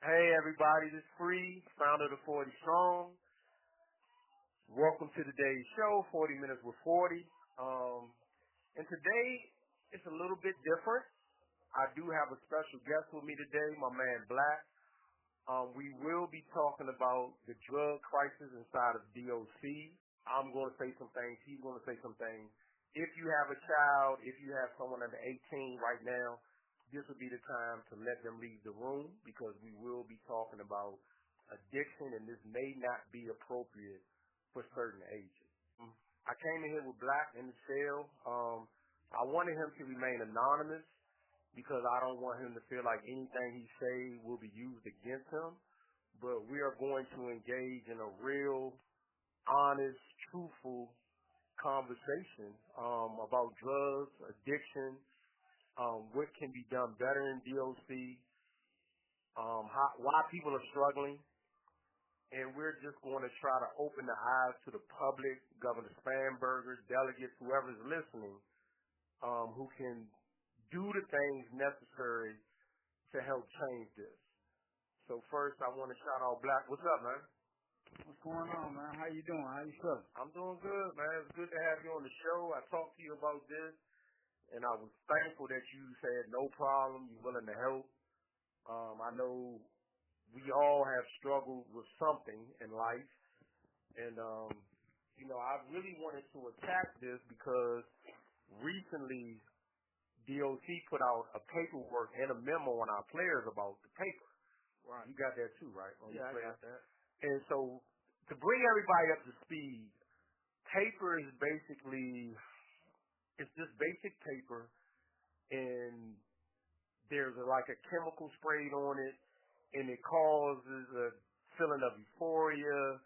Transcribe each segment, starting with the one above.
Hey everybody, this is Free, founder of the 40 Strong. Welcome to today's show, 40 Minutes with 40. And today, it's a little bit different. I do have a special guest with me today, my man Black. We will be talking about the drug crisis inside of DOC. I'm going to say some things, he's going to say some things. If you have a child, if you have someone under 18 right now, this would be the time to let them leave the room because we will be talking about addiction and this may not be appropriate for certain ages. I came in here with Black in the cell. I wanted him to remain anonymous because I don't want him to feel like anything he say will be used against him. But we are going to engage in a real, honest, truthful conversation about drugs, addiction, what can be done better in DOC, why people are struggling, and we're just going to try to open the eyes to the public, Governor Spanberger, delegates, whoever's listening, who can do the things necessary to help change this. So first, I want to shout out Black. What's up, man? What's going on, man? How you doing? How you feeling? I'm doing good, man. It's good to have you on the show. I talked to you about this, and I was thankful that you said no problem, you're willing to help. I know we all have struggled with something in life, and I really wanted to attack this because recently DOC put out a paperwork and a memo on our players about the paper. Right. You got that too, right? Yeah, I got that. And so to bring everybody up to speed, paper is basically, it's just basic paper, and there's like a chemical sprayed on it, and it causes a feeling of euphoria,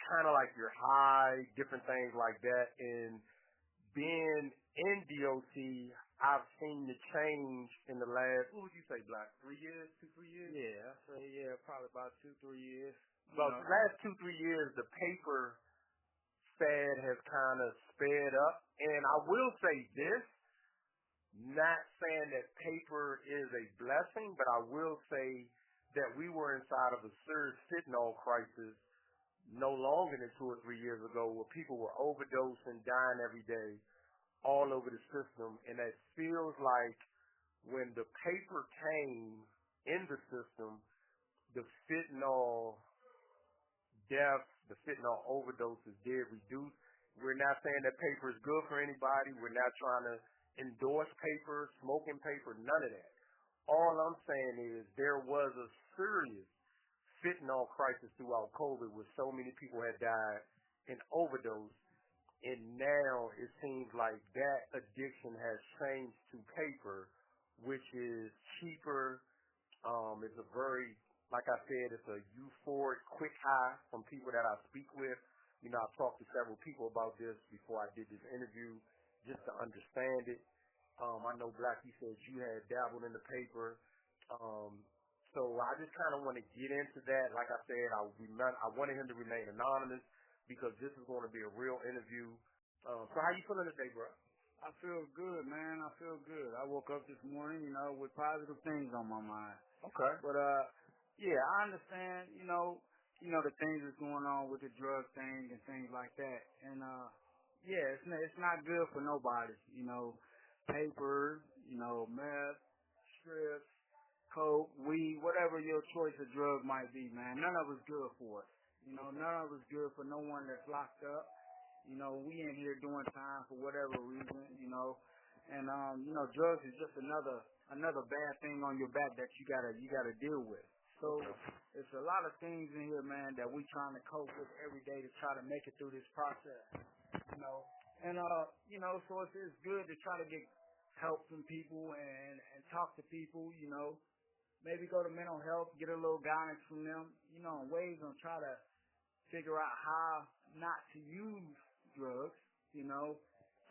kind of like you're high, different things like that. And being in DOC, I've seen the change in the last, what would you say, Black, 3 years, 2-3 years? Yeah, I say, probably about 2-3 years. About the last 2-3 years, the paper fad has kind of sped up. And I will say this, not saying that paper is a blessing, but I will say that we were inside of a serious fentanyl crisis no longer than 2 or 3 years ago where people were overdosing, dying every day all over the system. And it feels like when the paper came in the system, the fentanyl deaths, the fentanyl overdoses did reduce. We're not saying that paper is good for anybody. We're not trying to endorse paper, smoking paper, none of that. All I'm saying is there was a serious fentanyl crisis throughout COVID where so many people had died and overdosed, and now it seems like that addiction has changed to paper, which is cheaper. It's a very, like I said, it's a euphoric, quick high from people that I speak with. I've talked to several people about this before I did this interview just to understand it. I know, Black, you said you had dabbled in the paper. So I just kind of want to get into that. Like I said, I wanted him to remain anonymous because this is going to be a real interview. So how you feeling today, bro? I feel good, man. I feel good. I woke up this morning, with positive things on my mind. Okay. But, I understand, the things that's going on with the drug thing and things like that. And, it's not good for nobody, paper, meth, strips, coke, weed, whatever your choice of drug might be, man. None of it's good for us. None of it's good for no one that's locked up. We in here doing time for whatever reason, and, drugs is just another bad thing on your back that you gotta deal with. So it's a lot of things in here, man, that we trying to cope with every day to try to make it through this process, And, so it's good to try to get help from people and talk to people, maybe go to mental health, get a little guidance from them, and ways on try to figure out how not to use drugs,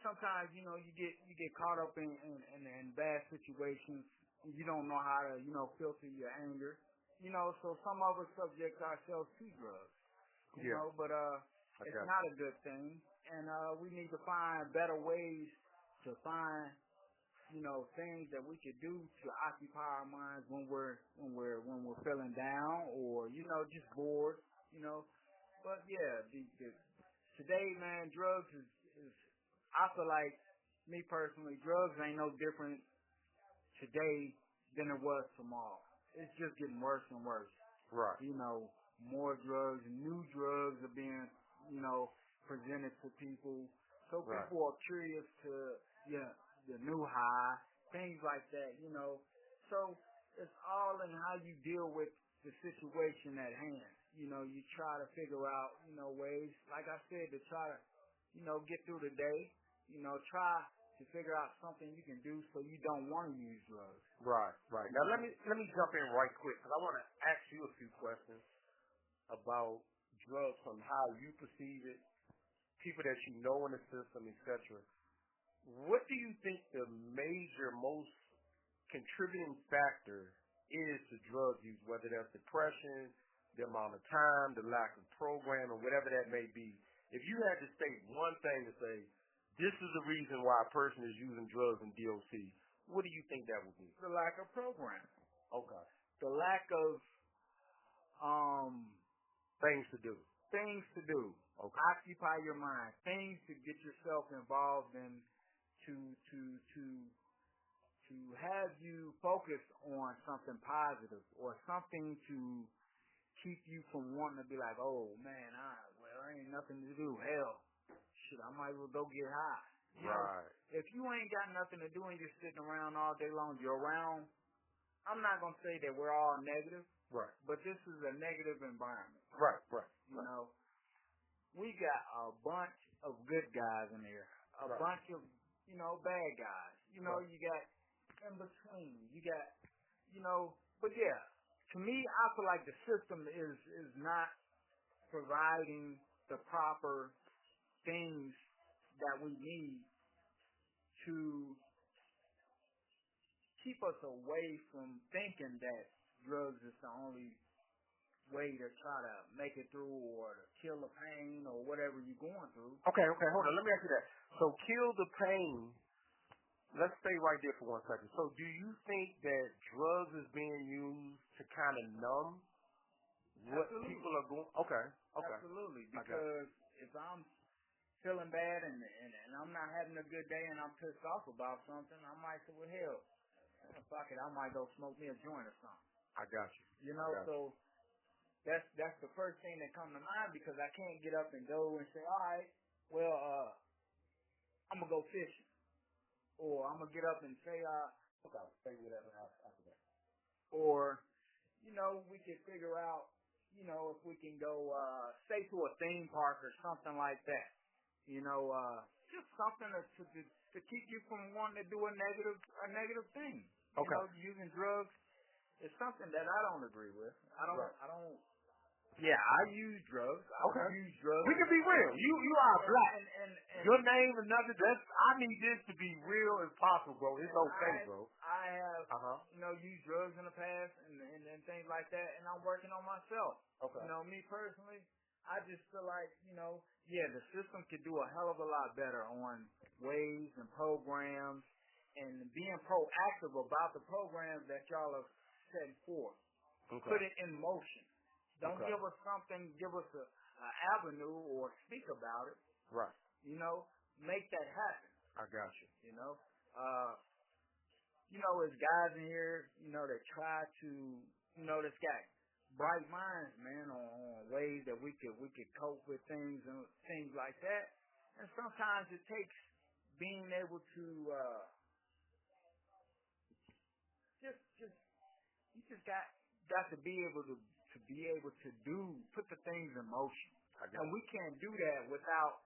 Sometimes, you get caught up in bad situations. You don't know how to, filter your anger. So some of us subject ourselves to drugs, but it's not a good thing. And we need to find better ways to find things that we could do to occupy our minds when we're feeling down or just bored. But yeah, today, man, drugs is I feel like, me personally, drugs ain't no different today than it was tomorrow. It's just getting worse and worse. Right. More drugs, new drugs are being, presented to people. So Right. people are curious to, the new high, things like that, So it's all in how you deal with the situation at hand. You try to figure out, ways, like I said, to try to, get through the day. Try to figure out something you can do so you don't want to use drugs. Right. Now let me jump in right quick because I want to ask you a few questions about drugs from how you perceive it, people that you know in the system, etc. What do you think the major, most contributing factor is to drug use, whether that's depression, the amount of time, the lack of program, or whatever that may be? If you had to state one thing to say, this is the reason why a person is using drugs in DOC, what do you think that would be? The lack of program. Okay. The lack of things to do. Things to do. Okay. Occupy your mind. Things to get yourself involved in to have you focus on something positive or something to keep you from wanting to be like, oh man, there ain't nothing to do. Hell, shit, I might as well go get high. Right. If you ain't got nothing to do and you're sitting around all day long, you're around. I'm not gonna say that we're all negative. Right. But this is a negative environment. Right. We got a bunch of good guys in here. A bunch of, bad guys. You got in between. You got, but yeah, to me, I feel like the system is not providing the proper things that we need to keep us away from thinking that drugs is the only way to try to make it through or to kill the pain or whatever you're going through. Okay, hold on. Let me ask you that. So kill the pain. Let's stay right there for 1 second. So do you think that drugs is being used to kind of numb what Absolutely. people are going? Okay. Absolutely. Because if I'm feeling bad and I'm not having a good day and I'm pissed off about something, I might say, well, hell, fuck it, I might go smoke me a joint or something. I got you. So that's the first thing that comes to mind because I can't get up and go and say, all right, well, I'm going to go fishing. Or I'm going to get up and say, okay, say whatever after that. Or, we could figure out, if we can go, say to a theme park or something like that. Just something to keep you from wanting to do a negative thing. Okay. Using drugs is something that I don't agree with. I don't. Yeah, I use drugs. I use drugs. We can be real. You are black. And your name and nothing. I need this to be real as possible, bro. It's okay, bro. I have, used drugs in the past and things like that, and I'm working on myself. Okay. Me personally, I just feel like, the system could do a hell of a lot better on ways and programs and being proactive about the programs that y'all are setting forth. Okay. Put it in motion. Don't Okay. give us something, give us an avenue or speak about it. Right. Make that happen. I got you. There's guys in here, that try to, that's got bright minds, man, on ways that we could cope with things and things like that. And sometimes it takes being able to, you just got to be able to put the things in motion. And we can't do that without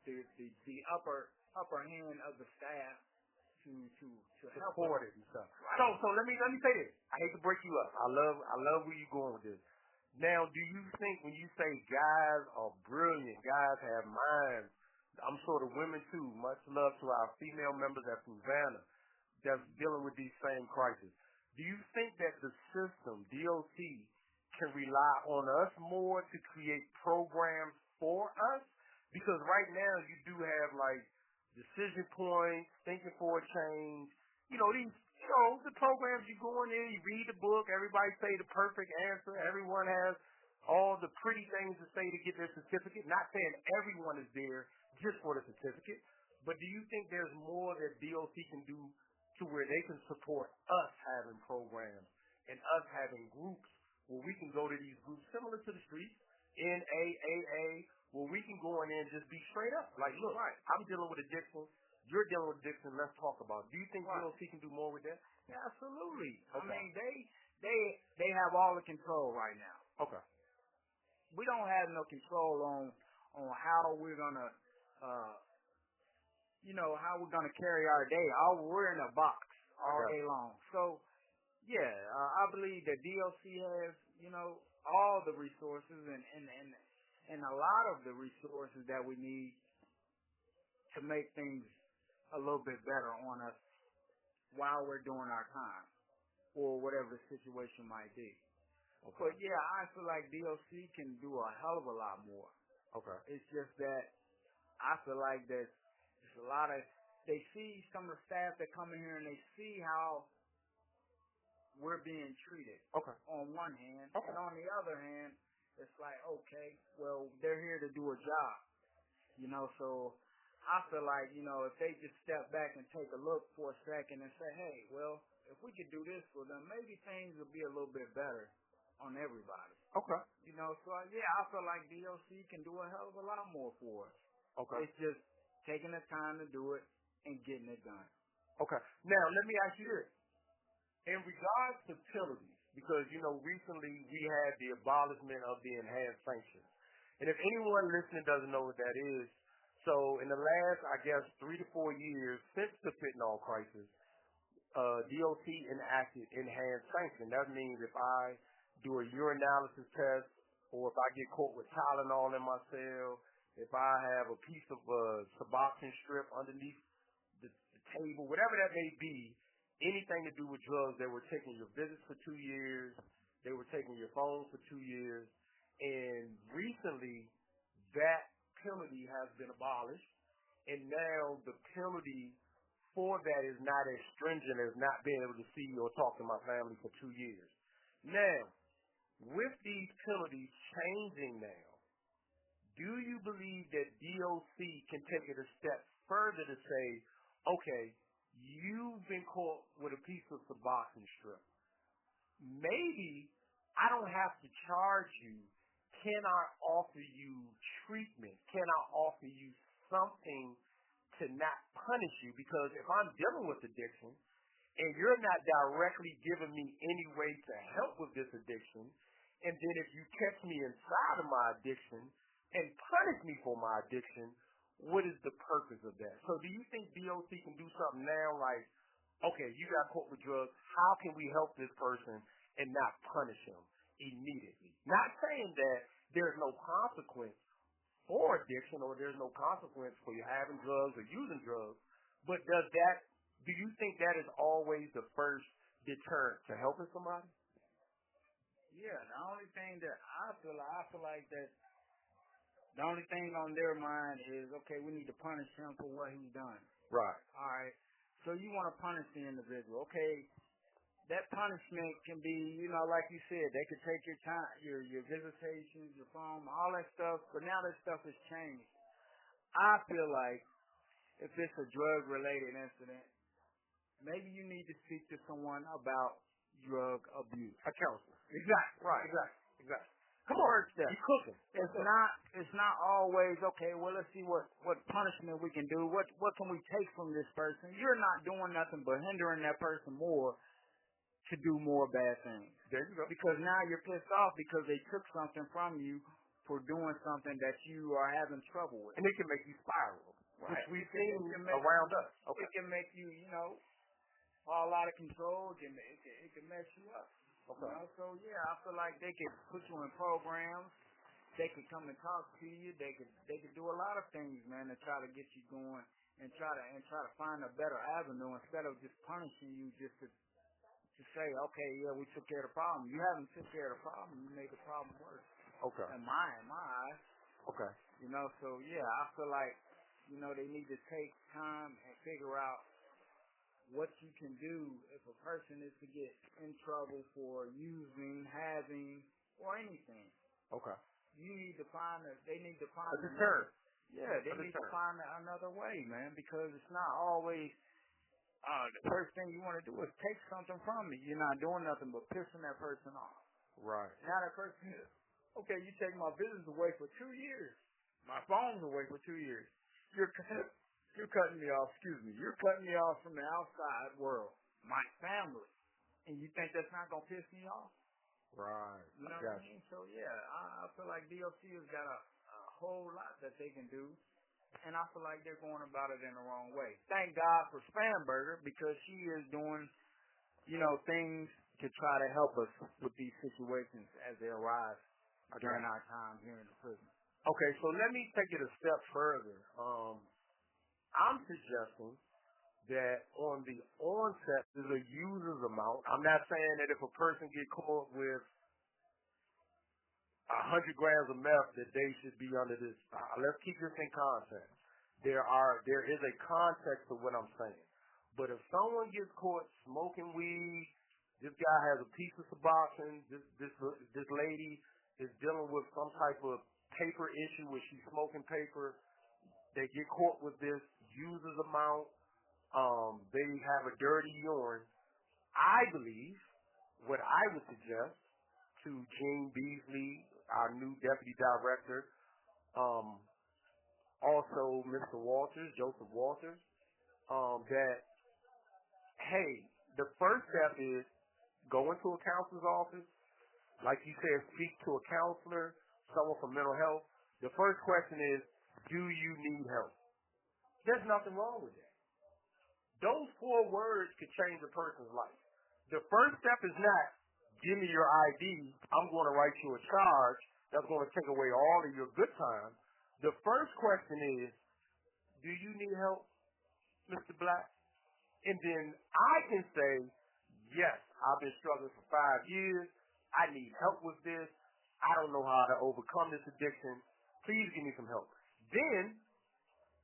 the upper hand of the staff to help support it and stuff. So let me say this. I hate to break you up. I love where you're going with this. Now, do you think when you say guys are brilliant, guys have minds, I'm sure the women too, much love to our female members at Savannah that's dealing with these same crises. Do you think that the system, DOC, can rely on us more to create programs for us? Because right now you do have like decision points, thinking for a change. The programs you go in there, you read the book, everybody say the perfect answer, everyone has all the pretty things to say to get their certificate. Not saying everyone is there just for the certificate, but do you think there's more that DOC can do to where they can support us having programs and us having groups where we can go to these groups similar to the streets, NAAA, where we can go in there and just be straight up. Like, look, I'm dealing with addiction. You're dealing with addiction. Let's talk about it. Do you think DOC can do more with that? Yeah, absolutely. Okay. I mean, they have all the control right now. Okay. We don't have no control on how we're gonna how we're gonna carry our day. We're in a box all day long. So yeah, I believe that DOC has all the resources and a lot of the resources that we need to make things a little bit better on us while we're doing our time or whatever the situation might be. Okay. But yeah, I feel like DOC can do a hell of a lot more. Okay. It's just that I feel like there's a lot of, they see some of the staff that come in here and they see how we're being treated. Okay. On one hand. Okay. And on the other hand, it's like, okay, well, they're here to do a job. So I feel like, if they just step back and take a look for a second and say, hey, well, if we could do this for them, maybe things would be a little bit better on everybody. Okay. So I feel like DOC can do a hell of a lot more for us. Okay. It's just taking the time to do it and getting it done. Okay. Now, let me ask you this. In regards to penalties, because, recently we had the abolishment of the enhanced sanctions. And if anyone listening doesn't know what that is, so in the last, 3 to 4 years since the fentanyl crisis, DOC enacted enhanced sanctions. That means if I do a urinalysis test or if I get caught with Tylenol in my cell, if I have a piece of Suboxone strip underneath the table, whatever that may be, anything to do with drugs, they were taking your visits for 2 years, they were taking your phones for 2 years, and recently that penalty has been abolished, and now the penalty for that is not as stringent as not being able to see or talk to my family for 2 years. Now, with these penalties changing now, do you believe that DOC can take it a step further to say, okay, you've been caught with a piece of Suboxone strip. Maybe I don't have to charge you. Can I offer you treatment? Can I offer you something to not punish you? Because if I'm dealing with addiction and you're not directly giving me any way to help with this addiction, and then if you catch me inside of my addiction and punish me for my addiction, what is the purpose of that? So do you think DOC can do something now like, okay, you got caught with drugs, how can we help this person and not punish him immediately? Not saying that there's no consequence for addiction or there's no consequence for you having drugs or using drugs, but do you think that is always the first deterrent to helping somebody? Yeah, the only thing that I feel like that the only thing on their mind is, okay, we need to punish him for what he's done. Right. All right. So you want to punish the individual. Okay, that punishment can be, like you said, they could take your time, your visitations, your phone, all that stuff, but now that stuff has changed. I feel like if it's a drug-related incident, maybe you need to speak to someone about drug abuse. A counselor. Exactly. Right. Exactly. Come on, you cooking. It's not always, okay, well, let's see what punishment we can do. What can we take from this person? You're not doing nothing but hindering that person more to do more bad things. There you go. Because now you're pissed off because they took something from you for doing something that you are having trouble with. And it can make you spiral, right. Which we've seen around us. Okay. It can make you, fall out of control. It can mess you up. Okay. So yeah, I feel like they could put you in programs. They could come and talk to you. They could do a lot of things, man, to try to get you going and try to find a better avenue instead of just punishing you just to say, okay, yeah, we took care of the problem. You haven't took care of the problem. You made the problem worse. Okay. In my eyes. Okay. So yeah, I feel like they need to take time and figure out what you can do if a person is to get in trouble for using, having, or anything. Okay. They need to find A deterrent. they need to find another way, man, because it's not always the first thing you want to do is take something from me. You're not doing nothing but pissing that person off. Right. Now that person is, okay, you take my business away for 2 years. My phone's away for 2 years. You're cutting me off, you're cutting me off from the outside world, my family. And you think that's not going to piss me off? Right. You know what I mean? So, yeah, I feel like DOC has got a whole lot that they can do. And I feel like they're going about it in the wrong way. Thank God for Spamberger, because she is doing, things to try to help us with these situations as they arise during our time here in the prison. Okay, so let me take it a step further. I'm suggesting that on the onset there's a user's amount. I'm not saying that if a person get caught with 100 grams of meth that they should be under this. Let's keep this in context. There is a context to what I'm saying. But if someone gets caught smoking weed, this guy has a piece of Suboxone, this lady is dealing with some type of paper issue where she's smoking paper, they get caught with this user's amount, they have a dirty urine. I believe what I would suggest to Gene Beasley, our new deputy director, also Mr. Walters, Joseph Walters, that, hey, the first step is go into a counselor's office, like you said, speak to a counselor, someone from mental health. The first question is, do you need help? There's nothing wrong with that. Those 4 words could change a person's life. The first step is not, give me your ID, I'm going to write you a charge that's going to take away all of your good time. The first question is, do you need help, Mr. Black? And then I can say, yes, I've been struggling for 5 years. I need help with this. I don't know how to overcome this addiction. Please give me some help. Then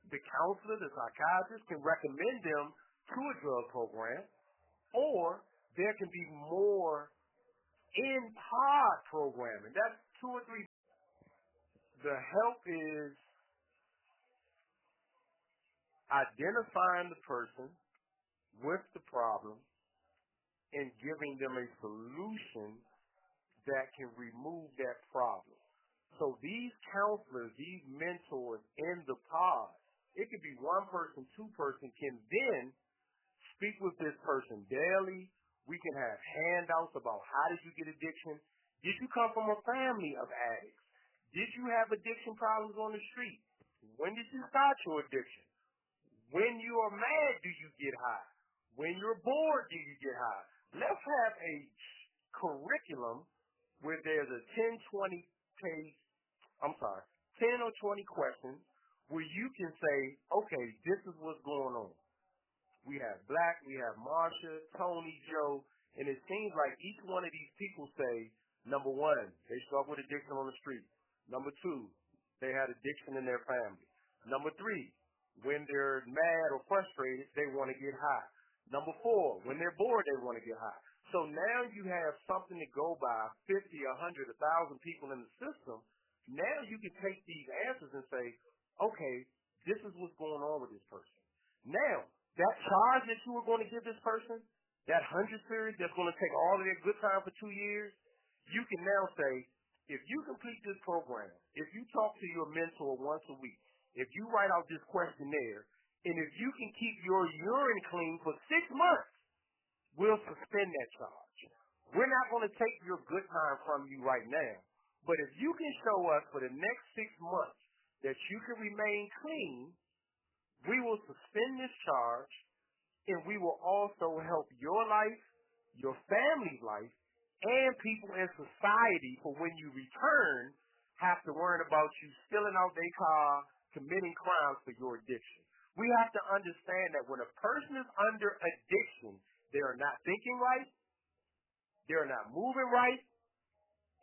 the counselor, the psychiatrist can recommend them to a drug program, or there can be more in-pod programming. That's 2 or 3. The help is identifying the person with the problem and giving them a solution that can remove that problem. So these counselors, these mentors in the pod, it could be 1 person, 2 person, can then speak with this person daily. We can have handouts about how did you get addiction. Did you come from a family of addicts? Did you have addiction problems on the street? When did you start your addiction? When you are mad, do you get high? When you're bored, do you get high? Let's have a curriculum where there's a 10 or 20 questions where you can say, okay, this is what's going on. We have Black, we have Marsha, Tony, Joe, and it seems like each one of these people say, number 1, they struggle with addiction on the street. Number 2, they had addiction in their family. Number 3, when they're mad or frustrated, they want to get high. Number 4, when they're bored, they want to get high. So now you have something to go by, 50, 100, 1,000 people in the system. Now you can take these answers and say, okay, this is what's going on with this person. Now, that charge that you were going to give this person, that 100 series that's going to take all of their good time for 2 years, you can now say, if you complete this program, if you talk to your mentor once a week, if you write out this questionnaire, and if you can keep your urine clean for 6 months, we'll suspend that charge. We're not going to take your good time from you right now, but if you can show us for the next 6 months that you can remain clean, we will suspend this charge, and we will also help your life, your family's life, and people in society for when you return have to worry about you stealing out their car, committing crimes for your addiction. We have to understand that when a person is under addiction, they are not thinking right, they are not moving right,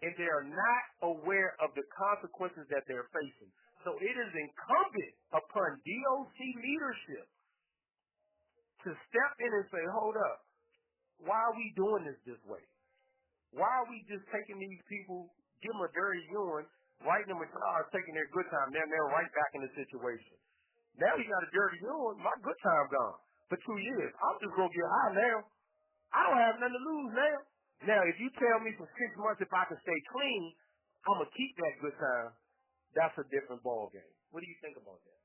and they are not aware of the consequences that they're facing. So it is incumbent upon DOC leadership to step in and say, hold up, why are we doing this way? Why are we just taking these people, give them a dirty urine, writing them a charge, taking their good time, then they're right back in the situation. Now you got a dirty urine, my good time gone for 2 years. I'm just going to get high now. I don't have nothing to lose now. Now, if you tell me for 6 months if I can stay clean, I'm going to keep that good time, that's a different ball game. What do you think about that?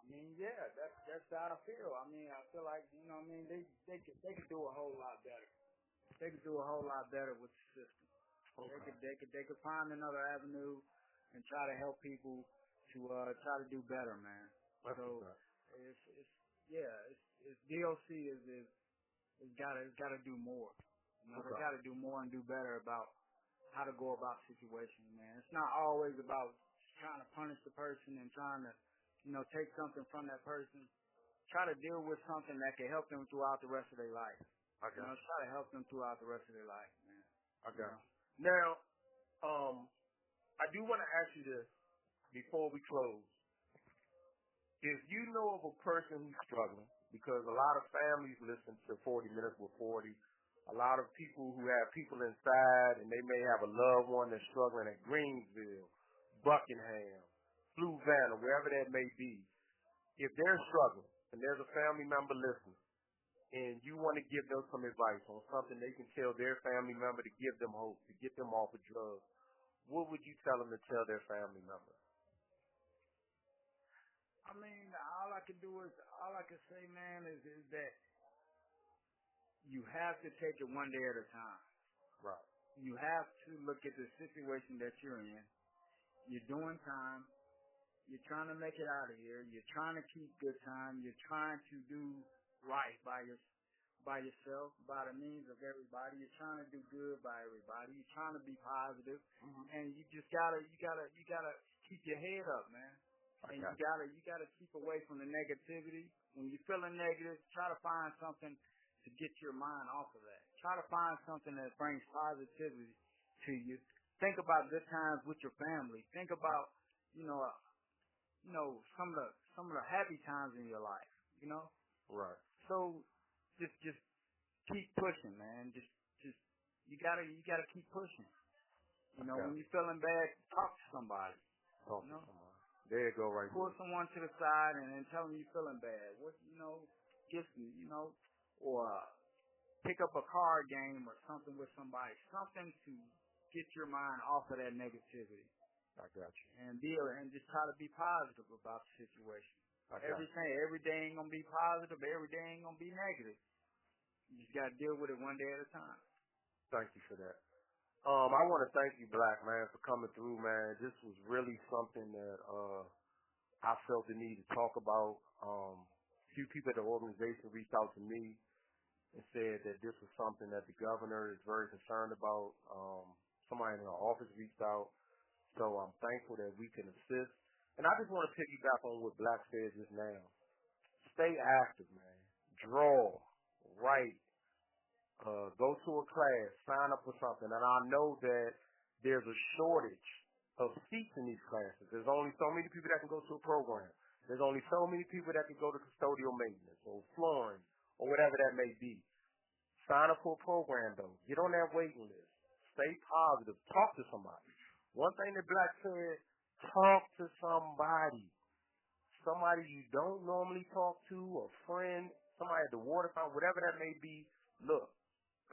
I mean, yeah, that's how I feel. I mean, I feel like, you know what I mean, they could do a whole lot better. They could do a whole lot better with the system. Okay. They could find another avenue and try to help people to try to do better, man. That's so it's DOC is gotta do more. You know, they gotta do more and do better about how to go about situations, man. It's not always about trying to punish the person and trying to, you know, take something from that person. Try to deal with something that can help them throughout the rest of their life. Try to help them throughout the rest of their life, man. I got you. Now, I do want to ask you this before we close. If you know of a person who's struggling, because a lot of families listen to 40 Minutes with 40, a lot of people who have people inside, and they may have a loved one that's struggling at Greensville, Buckingham, Fluvanna, wherever that may be. If they're struggling, and there's a family member listening, and you want to give them some advice on something they can tell their family member to give them hope, to get them off of drugs, what would you tell them to tell their family member? I mean, all I can say, man, is that you have to take it one day at a time. Right. You have to look at the situation that you're in. You're doing time. You're trying to make it out of here. You're trying to keep good time. You're trying to do right by yourself, by the means of everybody. You're trying to do good by everybody. You're trying to be positive, and you just gotta keep your head up, man. And you gotta keep away from the negativity. When you're feeling negative, try to find something to get your mind off of that. Try to find something that brings positivity to you. Think about good times with your family. Think about, some of the happy times in your life, you know? Right. So just keep pushing, man. Just you gotta keep pushing. You know, when you're feeling bad, talk to somebody. Talk to somebody. There you go, right Pull someone to the side and then tell them you're feeling bad. Or pick up a card game or something with somebody. Something to get your mind off of that negativity. I got you. And just try to be positive about the situation. Every day ain't gonna be positive, every day ain't gonna be negative. You just gotta deal with it one day at a time. Thank you for that. I want to thank you, Black, man, for coming through, man. This was really something that I felt the need to talk about. A few people at the organization reached out to me and said that this was something that the governor is very concerned about. Somebody in our office reached out. So I'm thankful that we can assist. And I just want to piggyback on what Black said just now. Stay active, man. Draw, write, go to a class, sign up for something. And I know that there's a shortage of seats in these classes. There's only so many people that can go to a program. There's only so many people that can go to custodial maintenance or flooring or whatever that may be. Sign up for a program, though. Get on that waiting list. Stay positive. Talk to somebody. One thing that Black said, talk to somebody. Somebody you don't normally talk to, a friend, somebody at the water fountain, whatever that may be. Look,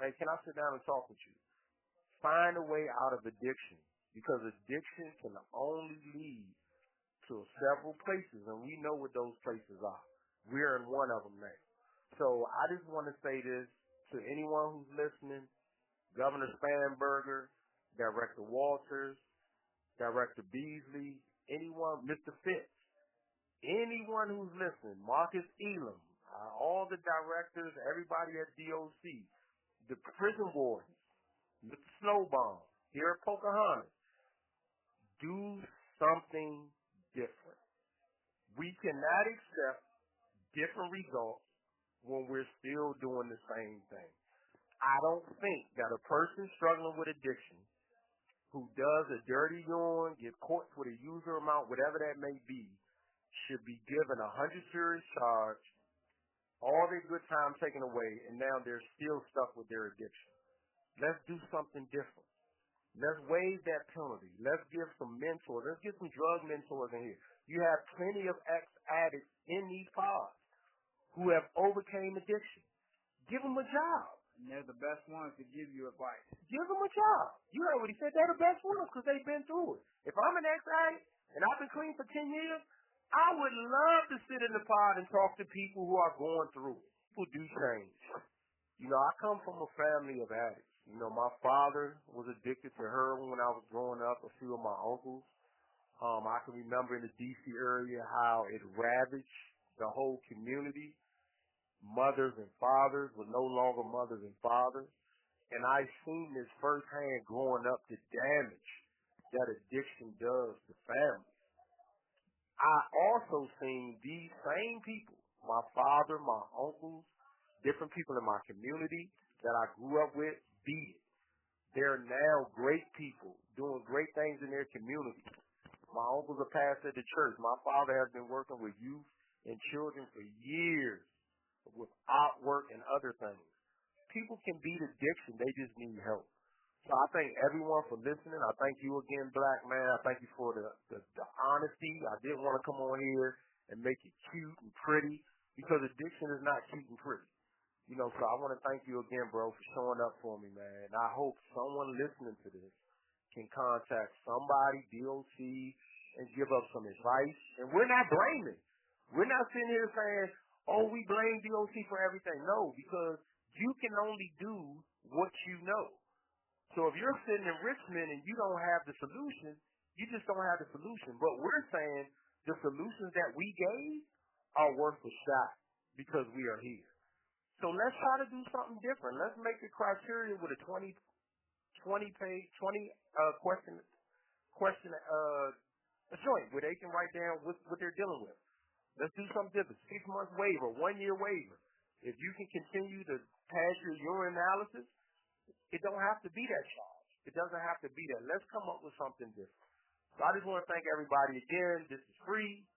hey, can I sit down and talk with you? Find a way out of addiction, because addiction can only lead to several places, and we know what those places are. We're in one of them now. So I just want to say this to anyone who's listening, Governor Spanberger, Director Walters, Director Beasley, anyone, Mr. Fitz, anyone who's listening, Marcus Elam, all the directors, everybody at DOC, the prison wardens, Mr. Snowball, here at Pocahontas, do something different. We cannot accept different results when we're still doing the same thing. I don't think that a person struggling with addiction, who does a dirty urine, get caught with a user amount, whatever that may be, should be given 100 serious charge, all their good time taken away, and now they're still stuck with their addiction. Let's do something different. Let's waive that penalty. Let's give some mentors. Let's get some drug mentors in here. You have plenty of ex-addicts in these pods who have overcame addiction. Give them a job. And they're the best ones to give you advice. Give them a job. You heard what he said. They're the best ones because they've been through it. If I'm an ex-addict and I've been clean for 10 years, I would love to sit in the pod and talk to people who are going through it. People do change. You know, I come from a family of addicts. You know, my father was addicted to heroin when I was growing up. A few of my uncles. I can remember in the D.C. area how it ravaged the whole community. Mothers and fathers were no longer mothers and fathers. And I've seen this firsthand growing up, the damage that addiction does to families. I also seen these same people, my father, my uncles, different people in my community that I grew up with, beat it. They're now great people doing great things in their community. My uncle's a pastor at the church. My father has been working with youth and children for years with artwork and other things. People can beat addiction. They just need help. So I thank everyone for listening. I thank you again, Black Man. I thank you for the honesty. I didn't want to come on here and make it cute and pretty because addiction is not cute and pretty. You know, so I want to thank you again, bro, for showing up for me, man. I hope someone listening to this can contact somebody, DOC, and give us some advice. And we're not blaming. We're not sitting here saying, oh, we blame DOC for everything. No, because you can only do what you know. So if you're sitting in Richmond and you don't have the solution, you just don't have the solution. But we're saying the solutions that we gave are worth a shot because we are here. So let's try to do something different. Let's make a criteria with a 20 question a joint where they can write down what they're dealing with. Let's do something different. 6 month waiver, 1 year waiver. If you can continue to pass your urine analysis, it don't have to be that charge. It doesn't have to be that. Let's come up with something different. So I just want to thank everybody again. This is free.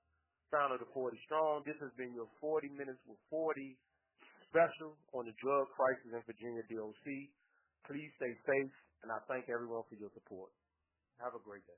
Sound of the 40 Strong. This has been your 40 Minutes with 40 special on the drug crisis in Virginia DOC. Please stay safe, and I thank everyone for your support. Have a great day.